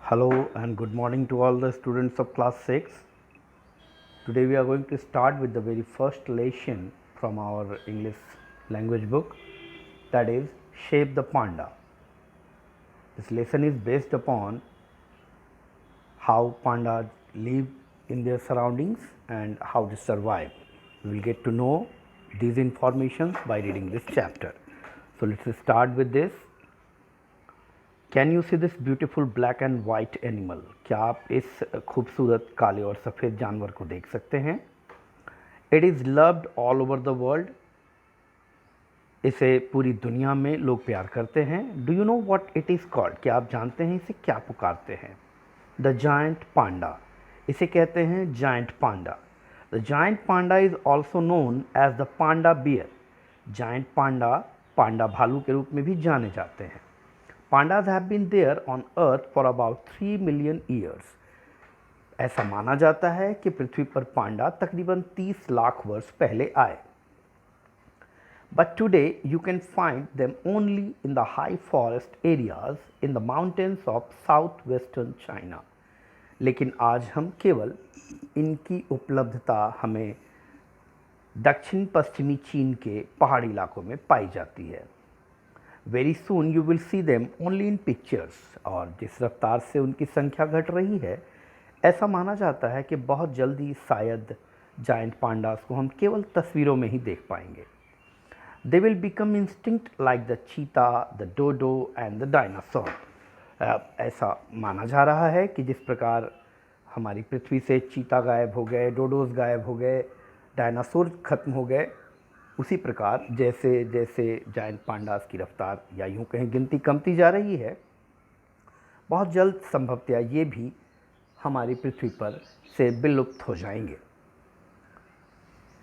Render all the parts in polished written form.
Hello and good morning to all the students of class 6. Today we are going to start with the very first lesson from our English language book, that is Shape the Panda. This lesson is based upon how pandas live in their surroundings and how they survive. We will get to know these informations by reading this chapter. So let's start with this. Can you see this beautiful black and white animal? क्या आप इस खूबसूरत काले और सफ़ेद जानवर को देख सकते हैं? It is loved all over the world. इसे पूरी दुनिया में लोग प्यार करते हैं. Do you know what it is called? क्या आप जानते हैं इसे क्या पुकारते हैं? The giant panda. इसे कहते हैं giant panda. The giant panda is also known as the panda bear. Giant panda panda भालू के रूप में भी जाने जाते हैं. Pandas have been there on earth for about 3 million years. ऐसा माना जाता है कि पृथ्वी पर पांडा तकरीबन 30 लाख वर्ष पहले आए. But today you can find them only in the high forest areas in the mountains of southwestern China. लेकिन आज हम केवल इनकी उपलब्धता हमें दक्षिण पश्चिमी चीन के पहाड़ी इलाकों में पाई जाती है. Very soon you will see them only in pictures. और जिस रफ्तार से उनकी संख्या घट रही है, ऐसा माना जाता है कि बहुत जल्दी शायद जायंट पांडास को हम केवल तस्वीरों में ही देख पाएंगे. They will become instinct like the cheetah, the dodo and the dinosaur. ऐसा माना जा रहा है कि जिस प्रकार हमारी पृथ्वी से चीता गायब हो गए, डोडोज गायब हो गए, डायनासोर खत्म हो गए, उसी प्रकार जैसे जैसे जायंट पांडास की रफ्तार या यूँ कहीं गिनती कमती जा रही है, बहुत जल्द संभवतया ये भी हमारी पृथ्वी पर से विलुप्त हो जाएंगे.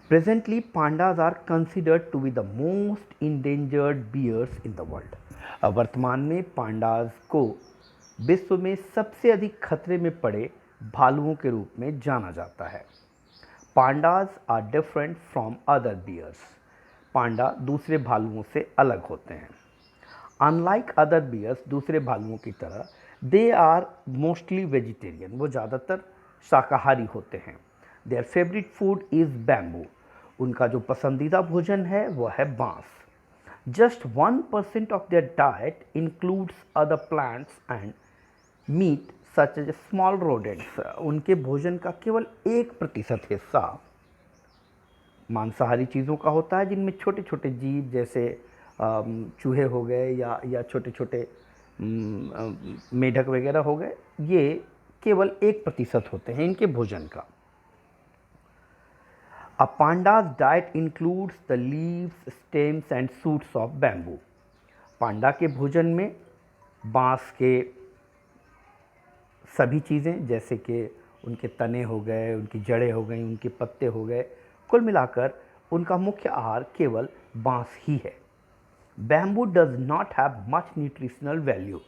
Presently pandas are considered to be the most endangered bears in the world. वर्तमान में पांडाज को विश्व में सबसे अधिक खतरे में पड़े भालुओं के रूप में जाना जाता है. Pandas are different from other bears. Panda दूसरे भालुओं से अलग होते हैं. अनलाइक अदर बियर्स, दूसरे भालुओं की तरह, दे आर मोस्टली वेजिटेरियन. वो ज़्यादातर शाकाहारी होते हैं. Their favourite food is bamboo. उनका जो पसंदीदा भोजन है वो है बांस. Just 1% of their diet includes other plants and meat such as small rodents. उनके भोजन का केवल 1% हिस्सा मांसाहारी चीज़ों का होता है, जिनमें छोटे छोटे जीव जैसे चूहे हो गए या छोटे छोटे मेढक वगैरह हो गए. ये केवल 1% होते हैं इनके भोजन का. A panda's diet includes the leaves, stems and shoots of bamboo. Panda के भोजन में बांस के सभी चीज़ें, जैसे कि उनके तने हो गए, उनकी जड़ें हो गई, उनके पत्ते हो गए, कुल मिलाकर उनका मुख्य आहार केवल बांस ही है. Bamboo does not have much nutritional value.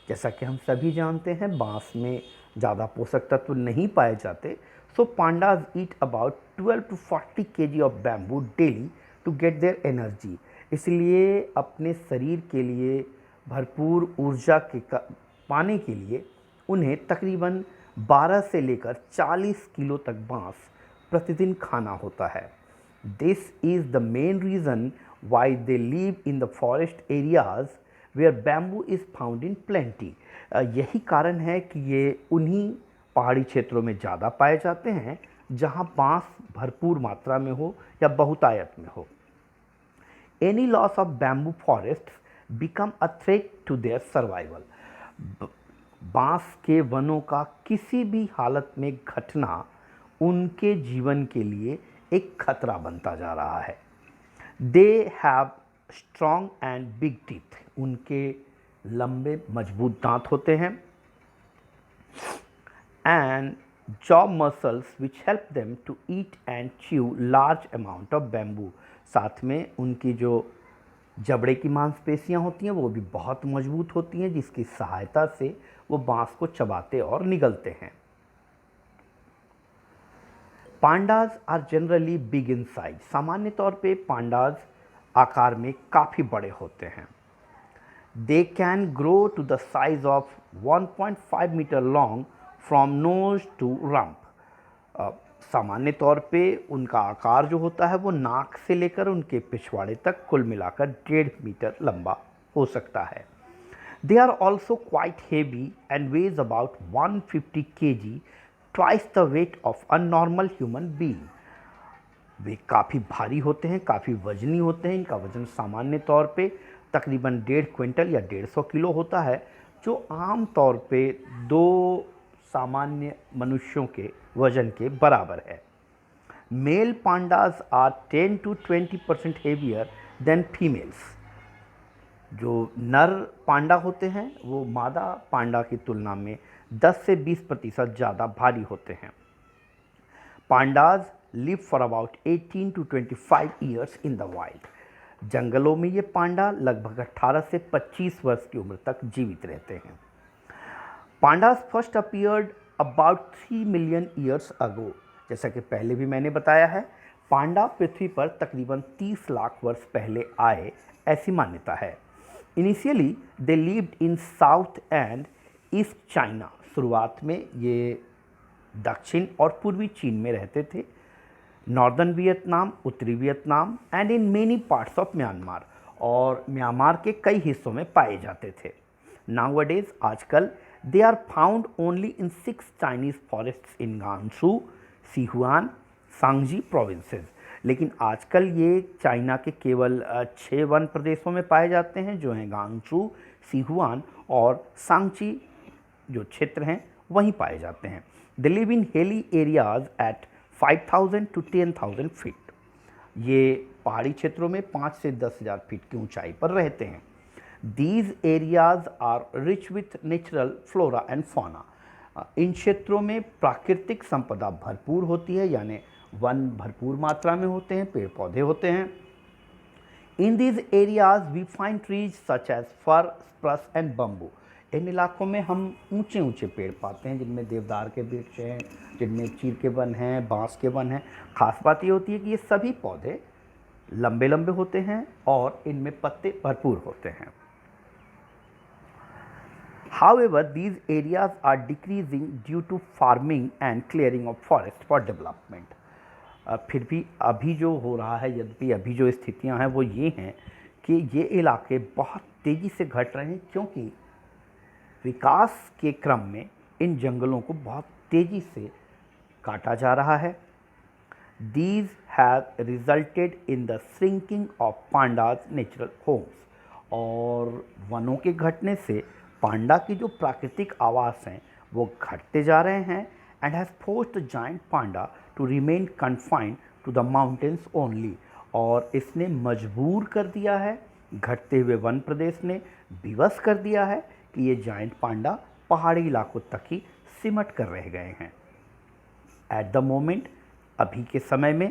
जैसा कि हम सभी जानते हैं, बांस में ज़्यादा पोषक तत्व नहीं पाए जाते. So pandas eat about 12 to 40 kg of bamboo daily to get their energy. इसलिए अपने शरीर के लिए भरपूर ऊर्जा के पाने के लिए उन्हें तकरीबन 12 से लेकर 40 किलो तक बांस प्रतिदिन खाना होता है. This is the main reason why they live in the forest areas where bamboo is found in plenty. यही कारण है कि ये उन्हीं पहाड़ी क्षेत्रों में ज़्यादा पाए जाते हैं जहाँ बांस भरपूर मात्रा में हो या बहुतायत में हो. Any loss of bamboo forest become a threat to their survival. बांस के वनों का किसी भी हालत में घटना उनके जीवन के लिए एक खतरा बनता जा रहा है. They have strong and big teeth. उनके लंबे मजबूत दांत होते हैं. And jaw muscles which help them to eat and chew large amount of bamboo. साथ में उनकी जो जबड़े की मांसपेशियां होती हैं वो भी बहुत मजबूत होती हैं, जिसकी सहायता से वो बांस को चबाते और निगलते हैं. Pandas are generally big in size. सामान्य तौर पे पांडाज आकार में काफ़ी बड़े होते हैं. They can grow to the size of 1.5 metre long from nose to rump. सामान्य तौर पे उनका आकार जो होता है वो नाक से लेकर उनके पिछवाड़े तक कुल मिलाकर 1.5 मीटर लंबा हो सकता है। They are also quite heavy and weighs about 150 kg, twice the weight of a normal human being. वे काफ़ी भारी होते हैं, काफ़ी वजनी होते हैं। इनका वजन सामान्य तौर पे तकरीबन 1.5 क्विंटल या 150 किलो होता है, जो आम तौर पे 2 सामान्य मनुष्यों के वजन के बराबर है। Male pandas are 10 to 20% heavier than females. जो नर पांडा होते हैं वो मादा पांडा की तुलना में 10 से 20% ज़्यादा भारी होते हैं। Pandas live for about 18 to 25 years in the wild. जंगलों में ये पांडा लगभग 18 से 25 वर्ष की उम्र तक जीवित रहते हैं। Pandas first appeared about 3 million years ago. जैसा कि पहले भी मैंने बताया है, पांडा पृथ्वी पर तकरीबन 30 लाख वर्ष पहले आए, ऐसी मान्यता है। Initially they lived in south and east China. शुरुआत में ये दक्षिण और पूर्वी चीन में रहते थे, नॉर्दर्न वियतनाम, उत्तरी Vietnam and in many parts of Myanmar, और म्यांमार के कई हिस्सों में पाए जाते थे। नाउअडेज आजकल they are found only in 6 Chinese forests in Gansu, Sichuan, Shaanxi provinces. लेकिन आजकल ये चाइना के केवल 6 वन प्रदेशों में पाए जाते हैं, जो हैं गांसू, सिहुआन और सांगची जो क्षेत्र हैं वहीं पाए जाते हैं। दे live in hilly areas at 5,000 to 10,000 feet. ये पहाड़ी क्षेत्रों में 5 से 10,000 फीट की ऊंचाई पर रहते हैं। These areas are rich with natural flora and fauna. इन क्षेत्रों में प्राकृतिक संपदा भरपूर होती है, यानी वन भरपूर मात्रा में होते हैं, पेड़ पौधे होते हैं। In these areas we find trees such as fir, spruce and bamboo. इन इलाकों में हम ऊंचे ऊंचे पेड़ पाते हैं, जिनमें देवदार के वृक्ष हैं, जिनमें चीड़ के वन हैं, बांस के वन हैं। खास बात ये होती है कि ये सभी पौधे लंबे लंबे होते हैं और इनमें पत्ते भरपूर होते हैं। However, these areas are decreasing due to farming and clearing of forest for development. फिर भी अभी जो हो रहा है, यद्यपि अभी जो स्थितियां हैं वो ये हैं कि ये इलाके बहुत तेज़ी से घट रहे हैं, क्योंकि विकास के क्रम में इन जंगलों को बहुत तेज़ी से काटा जा रहा है। These have resulted in the shrinking of pandas' natural homes. और वनों के घटने से पांडा की जो प्राकृतिक आवास हैं वो घटते जा रहे हैं, and has forced the giant panda to remain confined to the mountains only. और इसने मजबूर कर दिया है, घटते हुए वन प्रदेश ने विवश कर दिया है कि ये जायंट पांडा पहाड़ी इलाकों तक ही सिमट कर रह गए हैं। एट द मोमेंट, अभी के समय में,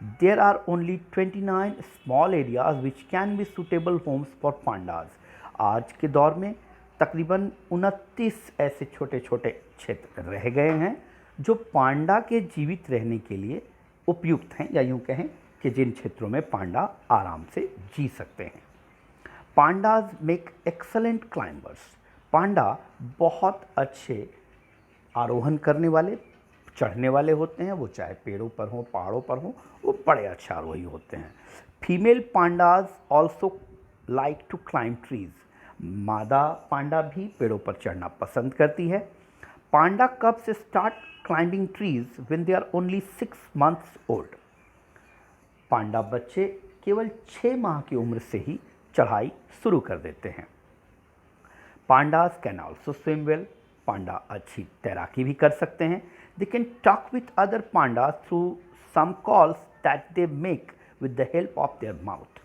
there are only 29 small areas which can be suitable homes for pandas. आज के दौर में तकरीबन 29 ऐसे छोटे छोटे क्षेत्र रह गए हैं जो पांडा के जीवित रहने के लिए उपयुक्त हैं, या यूँ कहें कि जिन क्षेत्रों में पांडा आराम से जी सकते हैं। Pandas make excellent climbers. Panda बहुत अच्छे आरोहण करने वाले, चढ़ने वाले होते हैं, वो चाहे पेड़ों पर हों, पहाड़ों पर हों, वो बड़े अच्छे आरोही होते हैं। Female pandas also like to climb trees. मादा पांडा भी पेड़ों पर चढ़ना पसंद करती है। Panda cubs start climbing trees when they are only 6 months old. Panda बच्चे केवल 6 माह की उम्र से ही चढ़ाई शुरू कर देते हैं। Pandas can also swim well. Panda अच्छी तैराकी भी कर सकते हैं। They can talk with other pandas through some calls that they make with the help of their mouth.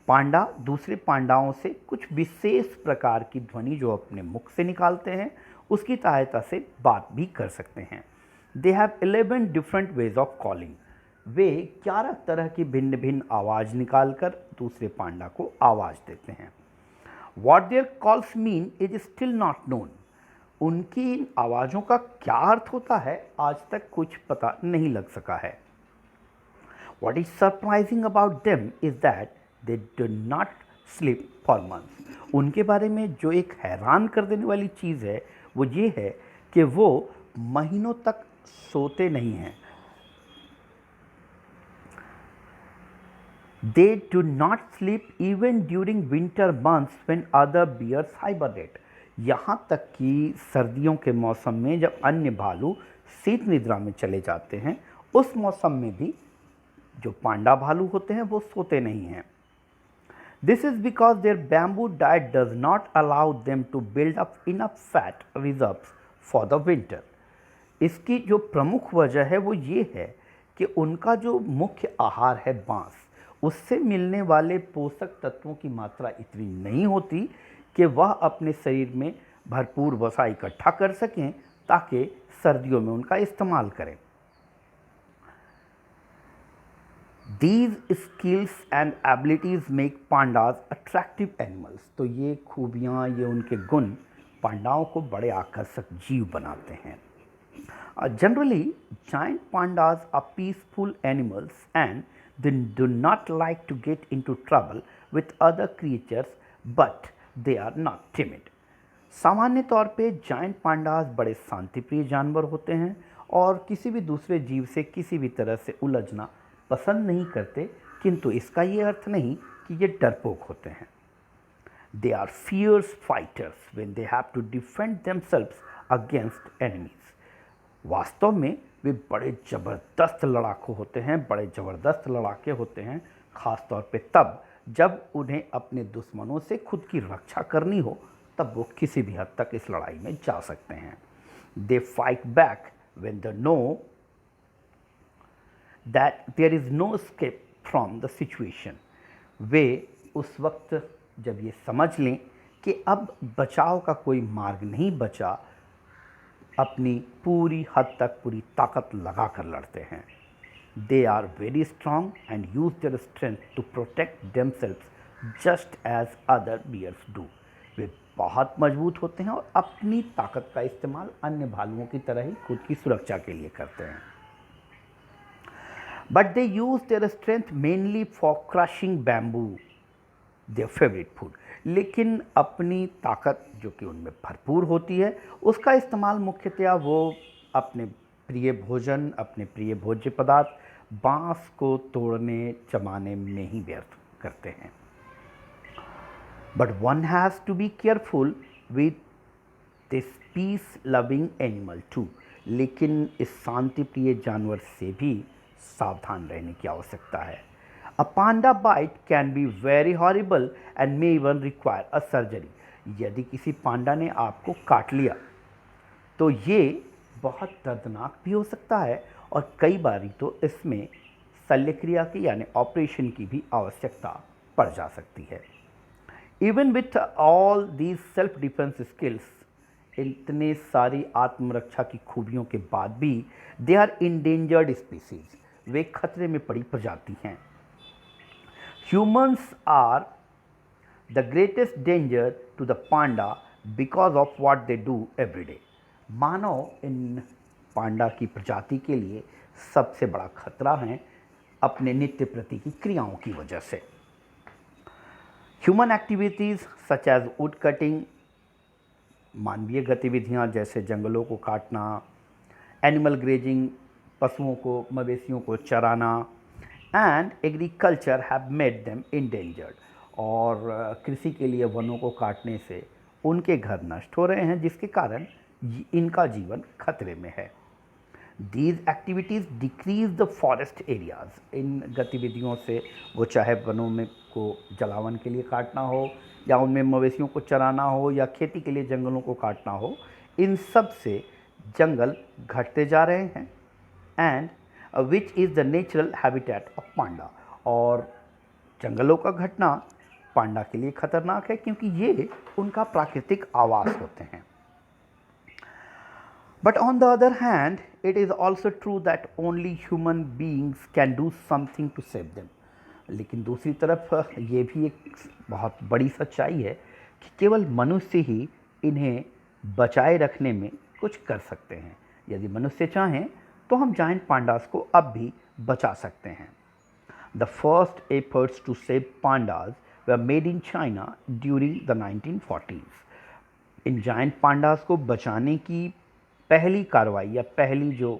Panda दूसरे पांडाओं से कुछ विशेष प्रकार की ध्वनि जो अपने मुख से निकालते हैं, उसकी सहायता से बात भी कर सकते हैं। They have 11 different ways of calling. वे 11 तरह की भिन्न भिन्न आवाज़ निकालकर दूसरे पांडा को आवाज़ देते हैं। What their calls mean is still not known. उनकी इन आवाज़ों का क्या अर्थ होता है, आज तक कुछ पता नहीं लग सका है। What is surprising about them is that they do not sleep for months. उनके बारे में जो एक हैरान कर देने वाली चीज़ है वो ये है कि वो महीनों तक सोते नहीं हैं. They do not sleep even during winter months when other bears hibernate. यहाँ तक कि सर्दियों के मौसम में जब अन्य भालू शीत निद्रा में चले जाते हैं, उस मौसम में भी जो पांडा भालू होते हैं वो सोते नहीं हैं. This is because their bamboo diet does not allow them to build up enough fat reserves for the winter. इसकी जो प्रमुख वजह है वो ये है कि उनका जो मुख्य आहार है बांस, उससे मिलने वाले पोषक तत्वों की मात्रा इतनी नहीं होती कि वह अपने शरीर में भरपूर वसा इकट्ठा कर सकें ताकि सर्दियों में उनका इस्तेमाल करें. These skills and abilities make pandas attractive animals. तो ये खूबियाँ, ये उनके गुण पांडाओं को बड़े आकर्षक जीव बनाते हैं. Generally, giant pandas are peaceful animals and they do not like to get into trouble with other creatures, but they are not timid. सामान्य तौर पे जायंट पांडास बड़े शांतिप्रिय जानवर होते हैं और किसी भी दूसरे जीव से किसी भी तरह से उलझना पसंद नहीं करते, किंतु इसका ये अर्थ नहीं कि ये डरपोक होते हैं. They are fierce fighters when they have to defend themselves against enemies. वास्तव में वे बड़े ज़बरदस्त लड़ाकू होते हैं, बड़े ज़बरदस्त लड़ाके होते हैं, ख़ास तौर पे तब जब उन्हें अपने दुश्मनों से खुद की रक्षा करनी हो, तब वो किसी भी हद तक इस लड़ाई में जा सकते हैं. They fight back when they know that there is no escape from the situation. वे उस वक्त जब ये समझ लें कि अब बचाव का कोई मार्ग नहीं बचा, अपनी पूरी हद तक पूरी ताकत लगा कर लड़ते हैं. They are very strong and use their strength to protect themselves just as other bears do. वे बहुत मजबूत होते हैं और अपनी ताकत का इस्तेमाल अन्य भालुओं की तरह ही खुद की सुरक्षा के लिए करते हैं. But they use their strength mainly for crushing bamboo, their favorite food. लेकिन अपनी ताकत जो कि उनमें भरपूर होती है, उसका इस्तेमाल मुख्यतया वो अपने प्रिय भोजन, अपने प्रिय भोज्य पदार्थ बांस को तोड़ने चबाने में ही व्यर्थ करते हैं. But one has to be careful with this peace loving animal too. लेकिन इस शांति प्रिय जानवर से भी सावधान रहने की आवश्यकता है. A panda bite can be very horrible and may even require a surgery. यदि किसी पांडा ने आपको काट लिया तो ये बहुत दर्दनाक भी हो सकता है और कई बारी तो इसमें शल्यक्रिया की यानी ऑपरेशन की भी आवश्यकता पड़ जा सकती है. Even with all these self defense skills, इतने सारी आत्मरक्षा की खूबियों के बाद भी they are endangered species. वे खतरे में पड़ी प्रजाति हैं. Humans are the greatest danger to the panda because of what they do every day. मानव इन पांडा की प्रजाति के लिए सबसे बड़ा खतरा है अपने नित्य प्रति की क्रियाओं की वजह से. Human activities such as wood cutting, मानवीय गतिविधियां जैसे जंगलों को काटना, एनिमल ग्रेजिंग, पशुओं को मवेशियों को चराना, and agriculture have made them endangered. और कृषि के लिए वनों को काटने से उनके घर नष्ट हो रहे हैं, जिसके कारण इनका जीवन खतरे में है. These activities decrease the forest areas. इन गतिविधियों से वो चाहे वनों में को जलावन के लिए काटना हो या उनमें मवेशियों को चराना हो या खेती के लिए जंगलों को काटना हो, इन सब से जंगल घटते जा रहे हैं. And which is the natural habitat of panda. और जंगलों का घटना पांडा के लिए खतरनाक है क्योंकि ये उनका प्राकृतिक आवास होते हैं. But on the other hand, it is also true that only human beings can do something to save them. लेकिन दूसरी तरफ ये भी एक बहुत बड़ी सच्चाई है कि केवल मनुष्य ही इन्हें बचाए रखने में कुछ कर सकते हैं. यदि मनुष्य चाहें तो हम जायंट पांडास को अब भी बचा सकते हैं. The first efforts to save pandas were made in China during the 1940s. In giant pandas को बचाने की पहली कार्रवाई या पहली जो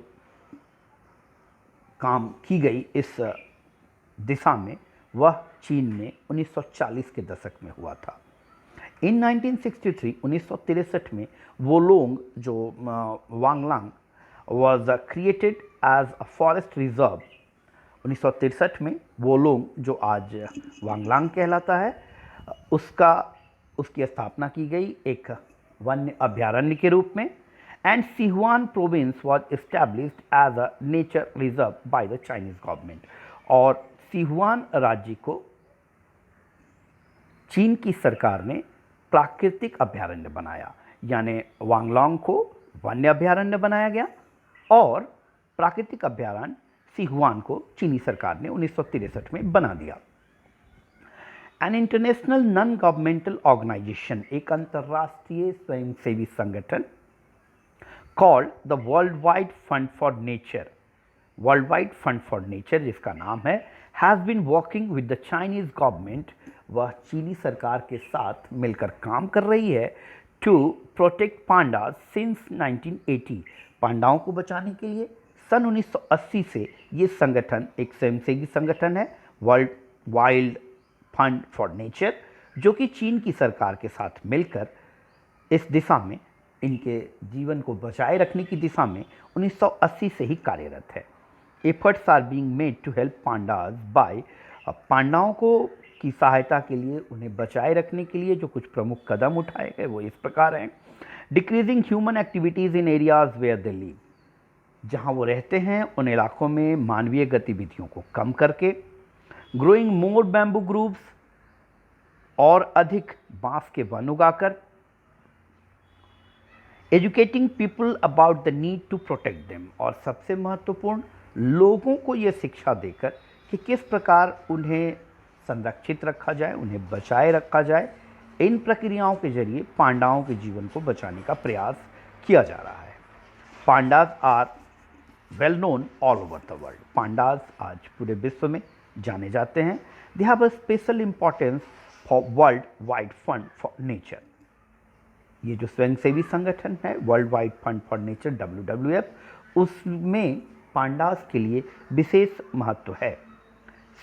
काम की गई इस दिशा में वह चीन में 1940 के दशक में हुआ था। इन 1963 1963 में वोलोंग जो वांगलांग was created as a forest reserve। 1963 में वोलोंग जो आज वांगलांग कहलाता है उसकी स्थापना की गई एक वन्य अभयारण्य के रूप में। And Sichuan province was established as a nature reserve by the Chinese government. और सिहुआन राज्य को चीन की सरकार ने प्राकृतिक अभयारण्य बनाया, यानी वांगलांग को वन्य अभयारण्य बनाया गया और प्राकृतिक अभयारण्य सिहुआन को चीनी सरकार ने 1963 में बना दिया। An international non governmental organisation, एक अंतर्राष्ट्रीय स्वयंसेवी संगठन called the world wide fund for nature, world wide fund for nature जिसका नाम है, has been working with the Chinese government, वह चीनी सरकार के साथ मिलकर काम कर रही है टू प्रोटेक्ट पांडास सिंस 1980। पांडाओं को बचाने के लिए सन 1980 से ये संगठन एक स्वयंसेवी संगठन है, world wild fund for nature, जो कि चीन की सरकार के साथ मिलकर इस दिशा में इनके जीवन को बचाए रखने की दिशा में 1980 से ही कार्यरत है। Efforts are being made to help pandas by, पांडाओं को की सहायता के लिए उन्हें बचाए रखने के लिए जो कुछ प्रमुख कदम उठाए गए वो इस प्रकार हैं। Decreasing human activities in areas where they live, जहाँ वो रहते हैं उन इलाकों में मानवीय गतिविधियों को कम करके। ग्रोइंग मोर बैम्बू ग्रुप्स, और अधिक बांस के वन उगाकर। Educating people about the need to protect them, और सबसे महत्वपूर्ण लोगों को ये शिक्षा देकर कि किस प्रकार उन्हें संरक्षित रखा जाए, उन्हें बचाए रखा जाए। इन प्रक्रियाओं के जरिए पांडाओं के जीवन को बचाने का प्रयास किया जा रहा है। Pandas are well known all over the world, pandas आज पूरे विश्व में जाने जाते हैं। They have a special importance for world wide fund for nature, ये जो स्वयंसेवी संगठन है world wide fund for nature WWF, उसमें पांडास के लिए विशेष महत्व है।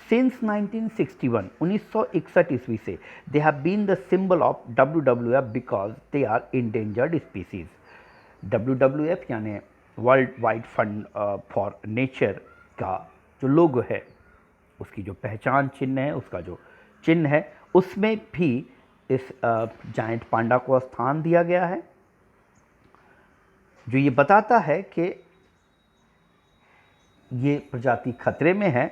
सिंस 1961 1961 ईस्वी से they have been the symbol of WWF because they are endangered species. WWF यानी world wide fund for nature का जो लोगो है, उसकी जो पहचान चिन्ह है, उसका जो चिन्ह है, उसमें भी इस जायंट पांडा को स्थान दिया गया है, जो ये बताता है कि ये प्रजाति खतरे में है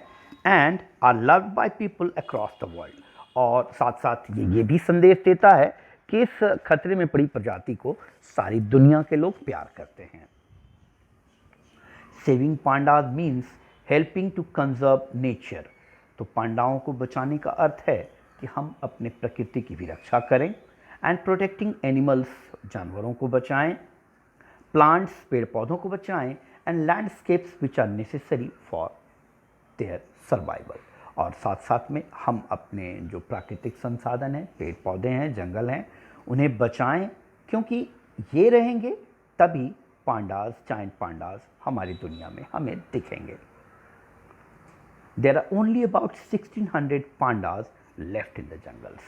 and are loved by people across the world. और साथ साथ ये भी संदेश देता है कि इस खतरे में पड़ी प्रजाति को सारी दुनिया के लोग प्यार करते हैं। Saving pandas means helping to conserve nature, तो पांडाओं को बचाने का अर्थ है कि हम अपने प्रकृति की भी रक्षा करें। एंड प्रोटेक्टिंग एनिमल्स, जानवरों को बचाएं। प्लांट्स, पेड़ पौधों को बचाएं। And landscapes which are necessary for their survival, और साथ साथ में हम अपने जो प्राकृतिक संसाधन हैं, पेड़ पौधे हैं, जंगल हैं, उन्हें बचाएं, क्योंकि ये रहेंगे तभी पांडास, जायंट पांडास हमारी दुनिया में हमें दिखेंगे। There are only about 1600 pandas left in the jungles.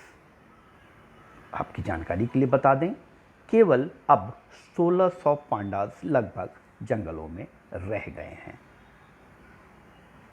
आपकी जानकारी के लिए बता दें, केवल अब 1600 पांडास लगभग जंगलों में रह गए हैं।